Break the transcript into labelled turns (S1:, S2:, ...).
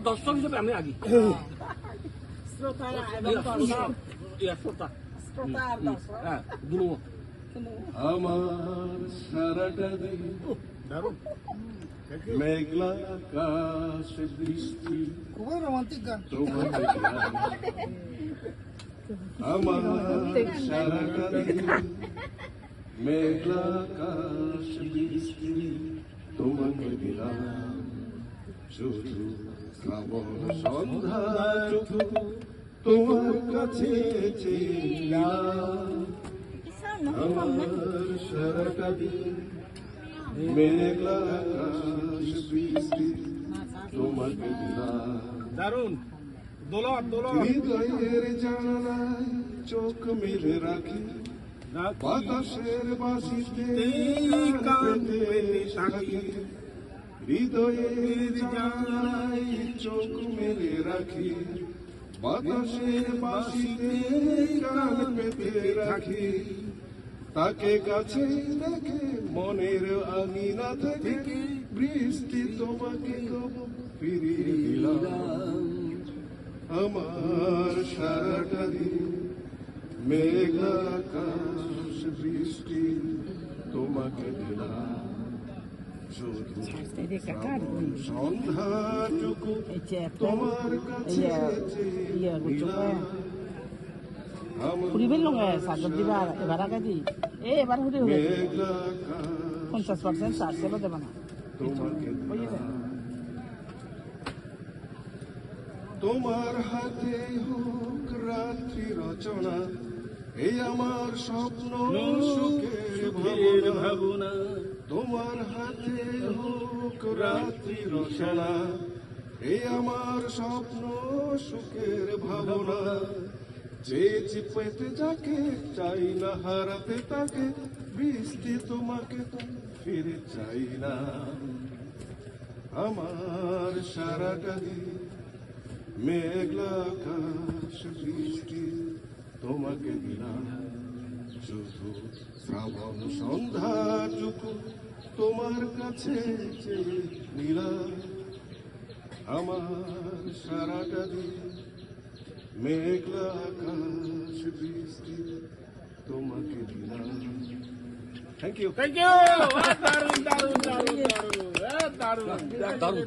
S1: দর্শক হিসেবে আমি আগে
S2: আমার সারাটা দিন মেঘলা আকাশ বৃষ্টি
S3: খুবই রোমান্টিক গান।
S2: তোমাকে আমার সারাটা দিন মেঘলা আকাশ বৃষ্টি তোমাকে দিলাম শুধু শ্রাবণ সন্ধ্যা চোখ তোমার কাছে ছিলাম আমার সারাটা দিন মেঘলা আকাশ বৃষ্টি তোমাকে দিলাম
S1: দারুন দোলন দোলন
S2: হৃদয়ের জানালায় চোখ মেলে রাখি বাতাসের বাসিতে কান পেতে থাকি হৃদয়ের জানালায় চোখ মেলে রাখি বাতাসের বাসিতে কান পেতে রাখি তাকে কাছে দেখে মনের আঙিনা থেকে বৃষ্টি তোমাকে ফিরিয়ে দিলাম আমার সারাটা দিন মেঘলা আকাশ বৃষ্টি তোমাকে দিলাম শুধু সন্ধ্যাটুকু তোমার কাছে
S3: ফুরিবেন লঙ্গে সাগর দিবা এবার আগে দি এবার হুড়ে হুড়ে 50% চার্জ সেবা দেবা না
S2: তোমার হাতে হোক রাত্রি রচনা এই আমার স্বপ্ন সুখের ভাবনা তোমার হাতে হোক রাত্রি রচনা এই আমার স্বপ্ন সুখের ভাবনা যে চিপেতে যাকে চাই না হারাতে তাকে বৃষ্টি তোমাকে তো ফিরে চাই না আমার সারাটা দিন মেঘলা আকাশ বৃষ্টি তোমাকে দিলাম শুধু শ্রাবণ সন্ধ্যাটুকু তোমার কাছে চেয়ে নিলাম আমার সারাটা দিন মেঘলা আকাশ বৃষ্টি তোমাকে দিলাম থ্যাংক ইউ
S1: দারুন দারুন দারুন দারুন দারুন দারুন